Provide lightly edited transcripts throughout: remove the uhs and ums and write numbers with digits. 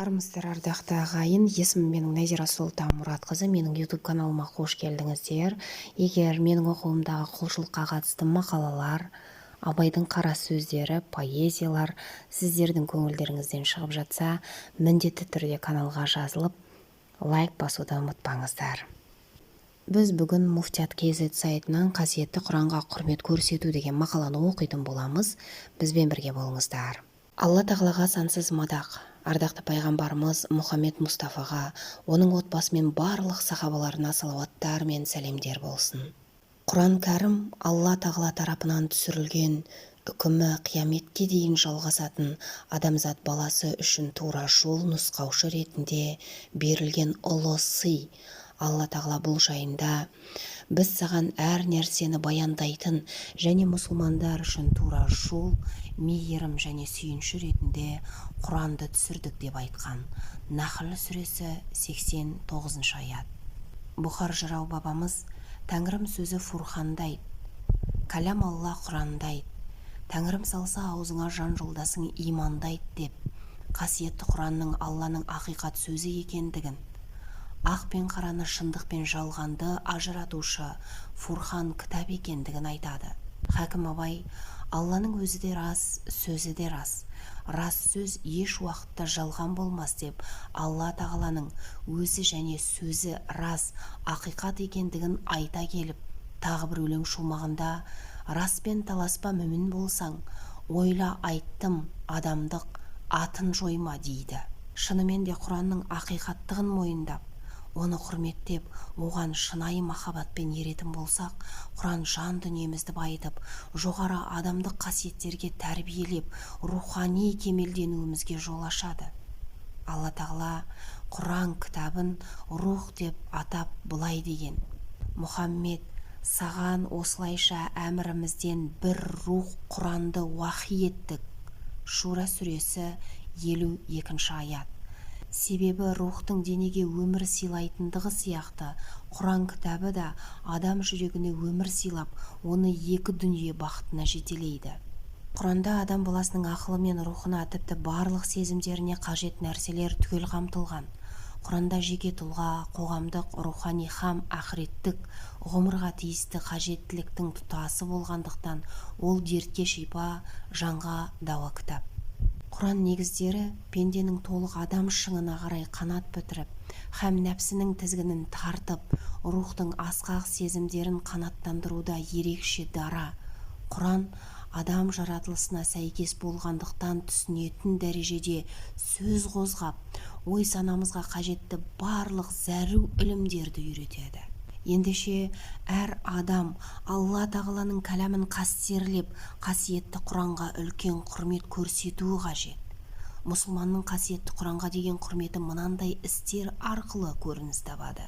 Армысыздар, ардақты ағайын. Есімім менің Назира Сұлтан Мұратқызы. Менің YouTube каналыма қош келдіңіздер. Егер менің оқуымдағы құлшылыққа қатысты мақалалар, абайдың қара сөздері, поэзиялар сіздердің көңілдеріңізден шығып жатса, міндетті түрде каналға жазылып, лайк басуды ұмытпаңыздар. Біз бүгін Муфтият KZ сайтынан қасиетті Құранға құрмет көрсету деген мақаланы оқитын боламыз. Бізбен бірге болыңыздар. Алла тағалаға сансыз мадақ, ардақты пайғамбарымыз Мұхаммед Мұстафаға, оның отбасы мен барлық сахабаларына салауаттар мен сәлемдер болсын. Құран кәрім Алла тағала тарапынан түсірілген, үкімі қияметке дейін жалғасатын адамзат баласы үшін тура жол нұсқаушы ретінде берілген ұлы сый. Алла тағала бұл жайында: біз саған әр нәрсені баяндайтын және мұсылмандар үшін тура жол, мейірім және сүйінші ретінде Құранды түсірдік деп айтқан. Нахл сүресі 89 аят. Бұхар жырау бабамыз: Тәңірім сөзі Фурхандай, кәлам Алла Құрандай, Тәңірім салса аузыңа жан жолдасың имандайды деп, қасиетті Құранның Алланың ақиқат сөзі екендігін, ақ пен қараны, шындық пен жалғанды ажыратушы Фурхан кітап екендігін айтады. Хакім Абай: Алланың өзі де рас, сөзі де рас. Рас сөз еш уақытта жалған болмас деп, Алла тағаланың өзі және сөзі рас, ақиқат екендігін айта келіп, тағы бір өлең шумағында: распен таласпа мүмін болсаң, ойла айттым адамдық атын жойма дейді. Шынымен де Құранның ақиқаттығын мойындап, оны құрметтеп, оған шынайы махаббатпен еретін болсақ, Құран жан дүниемізді байытып, жоғары адамдық қасиеттерге тәрбиелеп, рухани кемелденуімізге жол ашады. Алла тағала Құран кітабын рух деп атап былай деген: Мұхаммед, саған осылайша әмірімізден бір рух Құранды уахи еттік. Шура сүресі 52 аят. Себебі рухтың денеге өмір сыйлайтындығы сияқты, Құран кітабы да адам жүрегіне өмір сыйлап, оны екі дүние бақытына жетелейді. Құранда адам баласының ақылы мен рухына, тіпті барлық сезімдеріне қажет нәрселер түгел қамтылған. Құранда жеке тұлға, қоғамдық, рухани һәм ақыреттік, ғұмырға тиісті қажеттіліктің тұтасы болғандықтан, ол дертке шипа, жанға дауа кітап. Құран негіздері пенденің толық адам шыңына қарай қанат бітіріп, һәм нәпсінің тізгінін тартып, рухтың асқақ сезімдерін қанаттандыруда ерекше дара. Құран адам жаратылысына сәйкес болғандықтан түсінетін дәрежеде сөз қозғап, ой санамызға қажетті барлық зәру ілімдерді үйретеді. Ендеше әр адам Алла тағаланың кәләмін қастерлеп, қасиетті Құранға үлкен құрмет көрсетуі қажет. Мұсылманның қасиетті Құранға деген құрметі мынандай істер арқылы көрініс табады.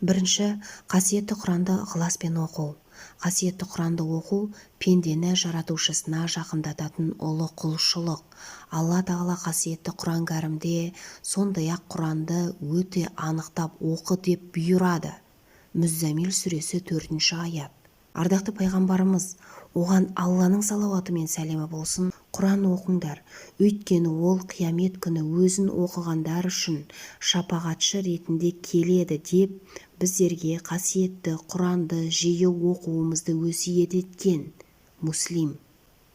Бірінші, қасиетті Құранды ықыласпен оқу. Қасиетті Құранды оқу пендені жаратушысына жақындататын ұлы құлшылық. Алла тағала қасиетті Құран кәрімде сондай-ақ Құранды өте анықтап оқы деп бұйырады. Мүззамил сүресі 4 аят. Ардақты пайғамбарымыз: оған Алланың салауаты мен сәлемі болсын, Құран оқыңдар, өйткені ол қиямет күні өзін оқығандар үшін шапағатшы ретінде келеді деп, біздерге қасиетті Құранды жиі оқуымызды өсиет еткен. Муслим.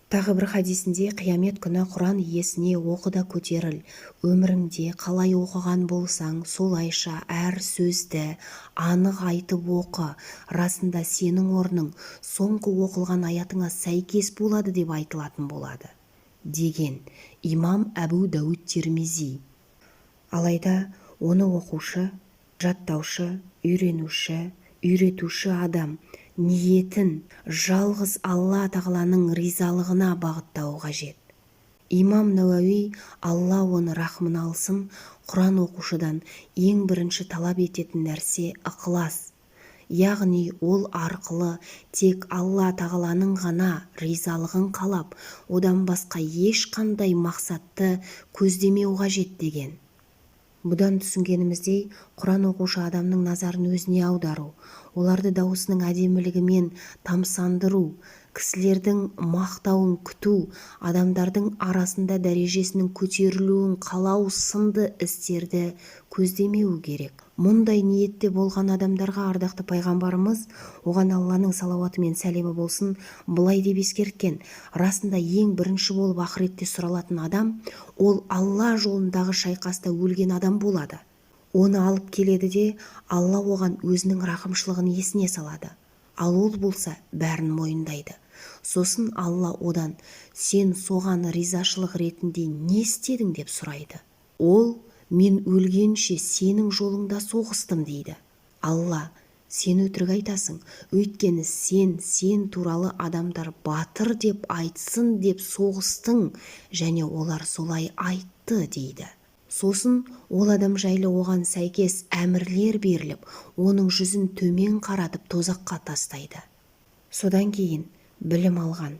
Тағы бір хадисінде: қиямет күні Құран иесіне оқы да көтеріл, өміріңде қалай оқыған болсаң, солайша әр сөзді анық айтып оқы, расында сенің орның соңғы оқылған аятыңа сәйкес болады деп айтылатын болады, деген имам Әбу Дауд Тирмизи. Алайда оны оқушы, жаттаушы, үйренуші, үйретуші адам ниетін жалғыз Алла тағаланың ризалығына бағыттауы қажет. Имам Науауи, Алла оны рахмын алсын, Құран оқушыдан ең бірінші талап ететін нәрсе ықылас. Яғни ол арқылы тек Алла тағаланың ғана ризалығын қалап, одан басқа ешқандай мақсатты көздемеу қажет деген. Бұдан түсінгеніміздей, Құран оқушы адамның назарын өзіне аудару, оларды даусының әдемілігімен тамсандыру, кісілердің мақтауын күту, адамдардың арасында дәрежесінің көтерілуін қалау сынды істерді көздемеу керек. Мұндай ниетте болған адамдарға ардақты пайғамбарымыз, оған Алланың салауаты мен сәлемі болсын, былай деп ескерткен: расында ең бірінші болып ақыретте сұралатын адам, ол Алла жолындағы шайқаста өлген адам болады. Оны алып келеді де, Алла оған өзінің рақымшылығын есіне салады. Ал ол болса бәрін мойындайды. Сосын Алла одан: сен соған ризашылық ретінде не істедің деп сұрайды. Ол: мен өлгенше сенің жолыңда соғыстым дейді. Алла: сен өтірік айтасың, өйткені сен туралы адамдар батыр деп айтсын деп соғыстың, және олар солай айтты дейді. Сосын ол адам жайлы оған сәйкес әмірлер беріліп, оның жүзін төмен қаратып тозаққа тастайды. Содан кейін білім алған,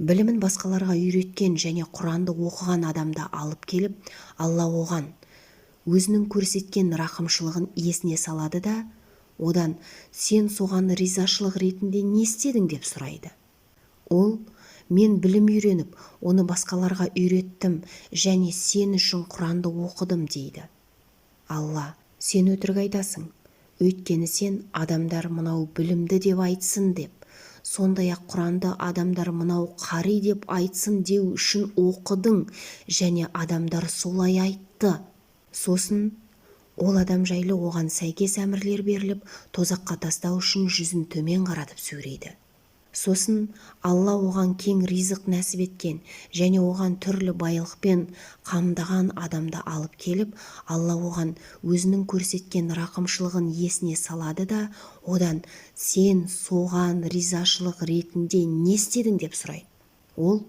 білімін басқаларға үйреткен және Құранды оқыған адамды алып келіп, Алла оған өзінің көрсеткен рақымшылығын есіне салады да, одан: сен соған ризашылық ретінде не істедің деп сұрайды. Ол: мен білім үйреніп, оны басқаларға үйреттім және сен үшін Құранды оқыдым дейді. Алла: сен өтірік айтасың, өйткені сен адамдар мынау білімді деп айтсын деп, сондай-ақ Құранды адамдар мынау қари деп айтсын деу үшін оқыдың, және адамдар солай айтты. Сосын ол адам жайлы оған сәйкес әмірлер беріліп, тозаққа тастау үшін жүзін төмен қаратып сөйлейді. Сосын Алла оған кең ризық нәсіп еткен және оған түрлі байлықпен қамдаған адамды алып келіп, Алла оған өзінің көрсеткен рақымшылығын есіне салады да, одан: сен соған ризашылық ретінде не істедің деп сұрайды. Ол: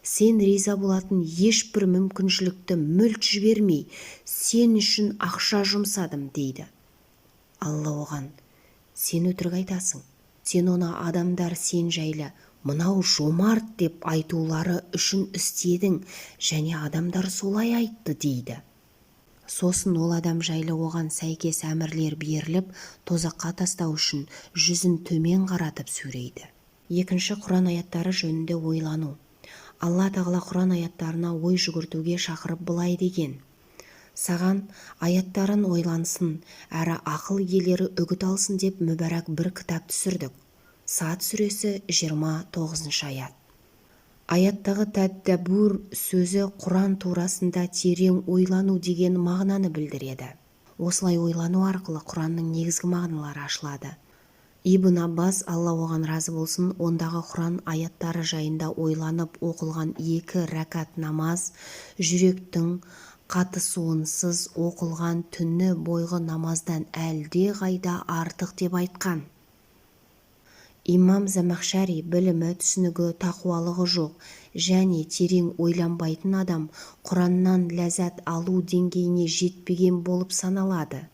сен риза болатын ешбір мүмкіншілікті мүлт жібермей, сен үшін ақша жұмсадым дейді. Алла оған: сен өтірік айтасың, сен оны адамдар сен жайлы мынау жомарт деп айтулары үшін істедің, және адамдар солай айтты дейді. Сосын ол адам жайлы оған сәйкес әмірлер беріліп, тозаққа тастау үшін жүзін төмен қаратып сөйлейді. Екінші Құран аяттары жөнінде ойлану. Алла тағала Құран аяттарына ой жүгіртуге шақырып былай деген: саған аяттарын ойлансын, әрі ақыл иелері үгіт алсын деп мүбәрак бір кітап түсірдік. Сад сүресі 29 аят. Аяттағы тәддәбур сөзі Құран турасында терең ойлану деген мағынаны білдіреді. Осылай ойлану арқылы Құранның негізгі мағыналары ашылады. Ибн Аббас, Алла оған разы болсын, ондағы Құран аяттары жайында ойланып оқылған 2 рәкат намаз жүректің қатысуынсыз оқылған түні бойғы намаздан әлде қайда артық деп айтқан. Имам Замахшари білімі, түсінігі, тақуалығы жоқ және терең ойланбайтын адам Құраннан ләззат алу деңгейіне жетпеген болып саналады,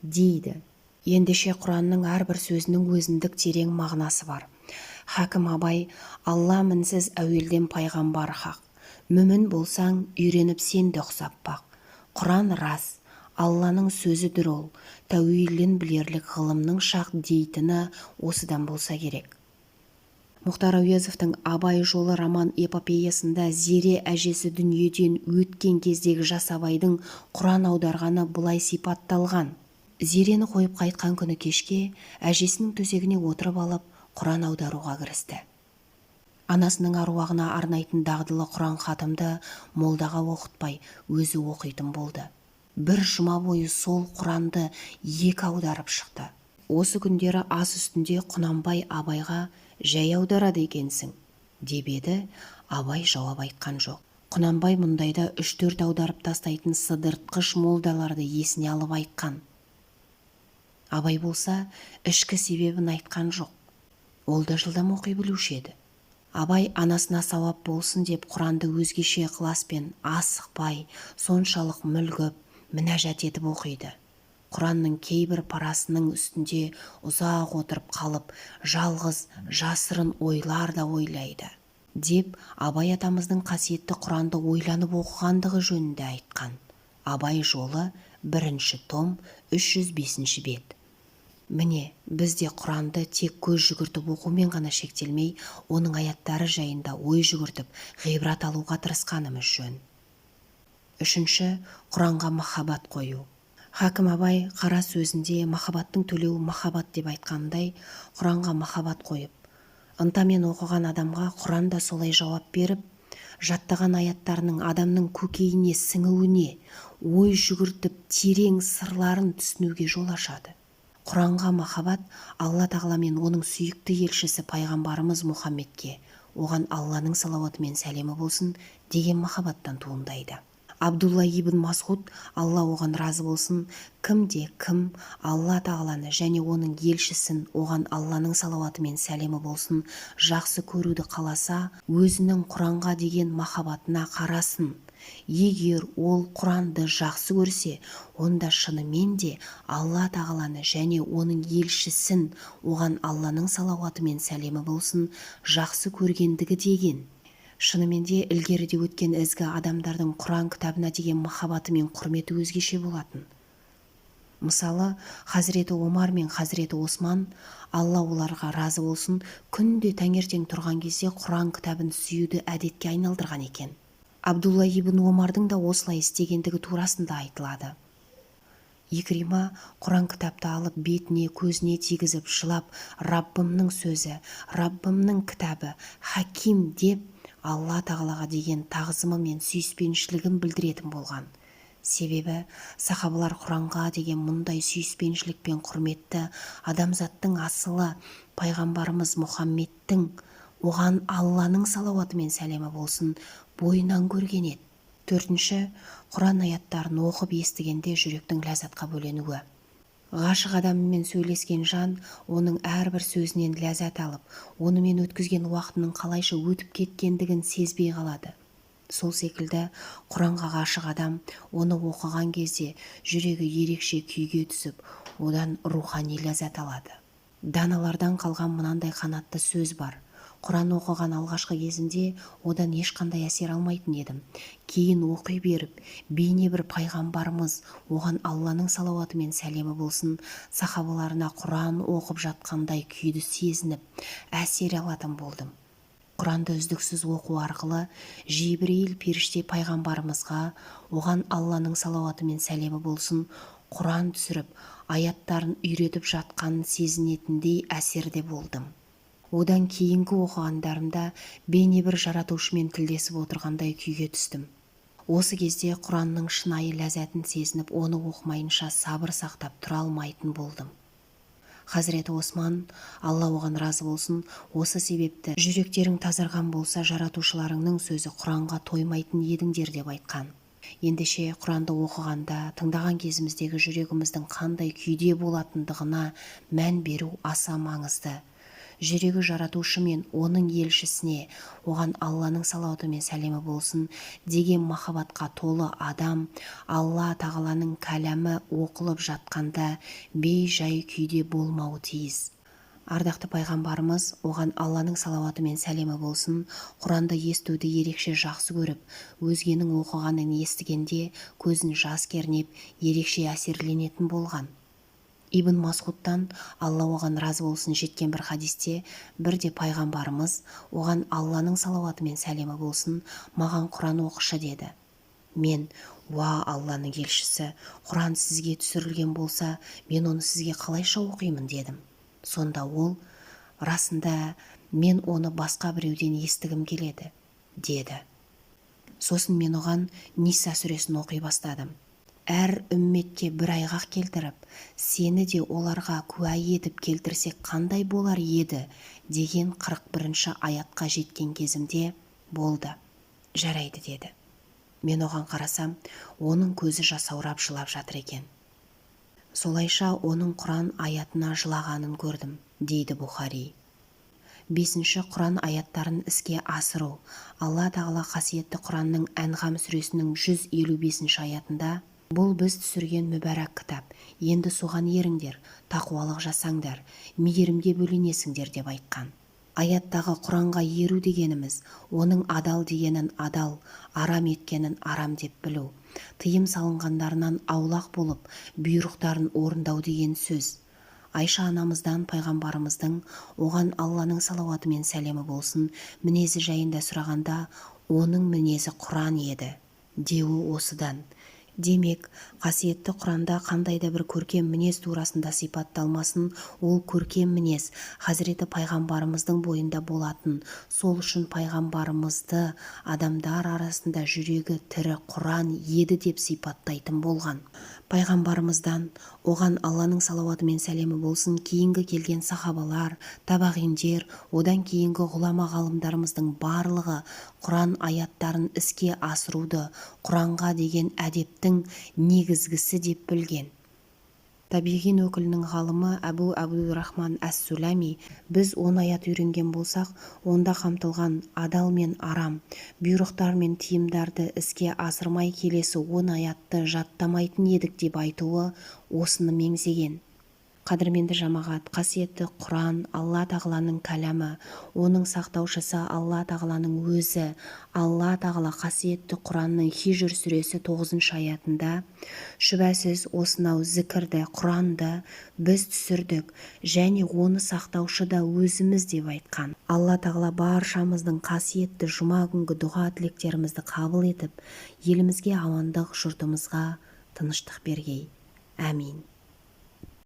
дейді. Ендеше Құранның әрбір сөзінің өзіндік терең мағынасы бар. Хакім Абай: Алла мінсіз әуелден пайғамбар хақ. Мүмін болсаң, үйреніп сен де ұқсап бақ. Құран рас, Алланың сөзі ол, тәуилін білерлік ғылымның шақ дейтіні осыдан болса керек. Мұхтар Әуезовтың Абай жолы роман эпопеясында Зере әжесі дүниеден өткен кездегі жас Абайдың Құран аударғаны былай сипатталған: Зерені қойып қайтқан күні кешке әжесінің төсегіне отырып алып Құран аударуға кірісті. Анасының аруағына арнайтын дағдылы Құран хатымды молдаға оқытпай өзі оқитын болды. Бір жұма бойы сол Құранды 2 аударып шықты. Осы күндері ас үстінде Құнанбай Абайға: жай аударады екенсің деп еді. Абай жауап айтқан жоқ. Құнанбай мұндайда 3-4 аударып тастайтын сыдыртқыш молдаларды есіне алып айтқан. Абай болса ішкі себебін айтқан жоқ. Ол да жылдам оқи білуші еді. Абай анасына сауап болсын деп Құранды өзгеше ықыласпен асықпай, соншалық мүлгіп, мінәжат етіп оқиды. Құранның кейбір парасының үстінде ұзақ отырып қалып, жалғыз жасырын ойлар да ойлайды, деп Абай атамыздың қасиетті Құранды ойланып оқығандығы жөнінде айтқан. Абай жолы 1 том 305 бет. Міне, біз де Құранды тек көз жүгіртіп оқумен ғана шектелмей, оның аяттары жайында ой жүгіртіп, ғибрат алуға тырысқанымыз жөн. Үшінші, Құранға махаббат қою. Хакім Абай қара сөзінде махаббаттың төлеуі махаббат деп айтқандай, Құранға махаббат қойып, ынтамен оқыған адамға Құран да солай жауап беріп, жаттаған аяттарының адамның көкейіне сіңуіне, ой жүгіртіп, терең сырларын түсінуге жол ашады. Құранға махаббат Алла тағала мен оның сүйікті елшісі пайғамбарымыз Мұхаммедке, оған Алланың салауаты мен сәлемі болсын, деген махаббаттан туындайды. Абдулла ибн Масғуд, Алла оған разы болсын, кім Алла тағаланы және оның елшісін, оған Алланың салауаты мен сәлемі болсын, жақсы көруді қаласа, өзінің Құранға деген махаббатына қарасын. Егер ол Құранды жақсы көрсе, онда шынымен де Алла тағаланы және оның елшісін, оған Алланың салауаты мен сәлемі болсын, жақсы көргендігі деген. Шынымен де ілгеріде өткен ізгі адамдардың Құран кітабына деген махаббаты мен құрметі өзгеше болатын. Мысалы, Хазіреті Омар мен Хазіреті Осман, Алла оларға разы болсын, күнде таңертең тұрған кезде Құран кітабын сүюді әдетке айналдырған екен. Абдулла ибн Омардың да осылай істегендігі турасында айтылады. Икрима Құран кітапты алып бетіне, көзіне тигізіп жылап, Раббымның сөзі, Раббымның кітабы, Хаким деп Алла тағалаға деген тағзымы мен сүйіспеншілігін білдіретін болған. Себебі сахабалар Құранға деген мұндай сүйіспеншілік пен құрметті адамзаттың асылы пайғамбарымыз Мұхаммедтің, оған Алланың салауаты мен сәлемі болсын, бойынан көрген еді. Төртінші, Құран аяттарын оқып естігенде жүректің ләззатқа бөленуі. Ғашық адамымен сөйлескен жан оның әрбір сөзінен ләззат алып, онымен өткізген уақытының қалайша өтіп кеткендігін сезбей қалады. Сол секілді Құранға ғашық адам оны оқыған кезде жүрегі ерекше күйге түсіп, одан рухани ләззат алады. Даналардан қалған мынандай қанатты сөз бар. Құран оқыған алғашқы кезінде одан ешқандай әсер алмайтын едім. Кейін оқи беріп, бейне бір пайғамбарымыз, оған Алланың салауаты мен сәлемі болсын, сахабаларына Құран оқып жатқандай күйді сезініп, әсер алатын болдым. Құранды үздіксіз оқу арқылы Жибрейіл періште пайғамбарымызға, оған Алланың салауаты мен сәлемі болсын, Құран түсіріп, аяттарын үйретіп жатқанын сезінетіндей әсерде болдым. Одан кейінгі оқығандарымда бейне бір жаратушымен тілдесіп отырғандай күйге түстім. Осы кезде Құранның шынайы ләззатын сезініп, оны оқымайынша сабыр сақтап тұра алмайтын болдым. Хазіреті Осман, Алла оған разы болсын, осы себепті жүректерің тазарған болса, жаратушыларыңның сөзі Құранға тоймайтын едіңдер деп айтқан. Ендеше Құранды оқығанда, тыңдаған кезіміздегі жүрегіміздің қандай күйде болатындығына мән беру аса маңызды. Жүрегі жаратушы мен оның елшісіне, оған Алланың салауаты мен сәлемі болсын, деген махаббатқа толы адам Алла тағаланың кәләмі оқылып жатқанда бей-жай күйде болмауы тиіс. Ардақты пайғамбарымыз, оған Алланың салауаты мен сәлемі болсын, Құранды естуді ерекше жақсы көріп, өзгенің оқығанын естігенде көзін жас кернеп, ерекше әсерленетін болған. Ибн Масғудтан, Алла оған разы болсын, жеткен бір хадисте, бірде пайғамбарымыз, оған Алланың салауаты мен сәлемі болсын, маған Құран оқышы деді. Мен, уа Алланың елшісі, Құран сізге түсірілген болса, мен оны сізге қалайша оқимын дедім. Сонда ол, расында мен оны басқа біреуден естігім келеді, деді. Сосын мен оған Ниса сүресін оқи бастадым. Әр үмметке бір айғақ келтіріп, сені де оларға куә етіп келтірсек қандай болар еді, деген 41-ші аятқа жеткен кезімде болды. Жарайды деді. Мен оған қарасам, оның көзі жасаурап жылап жатыр екен. Солайша оның Құран аятына жылағанын көрдім, дейді Бұхари. 5-ші Құран аяттарын іске асыру. Алла тағала қасиетті Құранның Әнғам сүресінің 155-ші аятында: бұл біз түсірген мүбәрак кітап, енді соған еріңдер, тақуалық жасаңдар, мейірімге бөленесіңдер деп айтқан. Аяттағы Құранға еру дегеніміз, оның адал дегенін адал, арам еткенін арам деп білу, тыйым салынғандарынан аулақ болып, бұйрықтарын орындау деген сөз. Айша анамыздан пайғамбарымыздың, оған Алланың салауаты мен сәлемі болсын, мінезі жайында сұрағанда, оның мінезі Құран еді деуі осыдан. Демек, қасиетті Құранда қандай да бір көркем мінез турасында сипатталмасын, ол көркем мінез Хазіреті пайғамбарымыздың бойында болатын. Сол үшін пайғамбарымызды адамдар арасында жүрегі тірі Құран еді деп сипаттайтын болған. Пайғамбарымыздан, оған Алланың салауаты мен сәлемі болсын, кейінгі келген сахабалар, табағиндер, одан кейінгі ғұлама ғалымдарымыздың барлығы Құран аяттарын іске асыруды Құранға деген әдептің негізгісі деп білген. Табиғин өкілінің ғалымы Әбу Абдурахман әс-Сулами, біз 10 аят үйренген болсақ, онда қамтылған адал мен арам, бұйрықтар мен тыйымдарды іске асырмай келесі 10 аятты жаттамайтын едік деп айтуы осыны меңзеген. Қадірменді жамағат, қасиетті Құран Алла тағаланың кәләмі, оның сақтаушысы Алла тағаланың өзі. Алла тағала қасиетті Құранның Хижр сүресі 9 аятында: шүбәсіз осынау зікірді, Құранды біз түсірдік, және оны сақтаушы да өзіміз деп айтқан. Алла тағала баршамыздың қасиетті жұма күнгі дұға тілектерімізді қабыл етіп, елімізге амандық, жұртымызға тыныштық бергей. Әмин.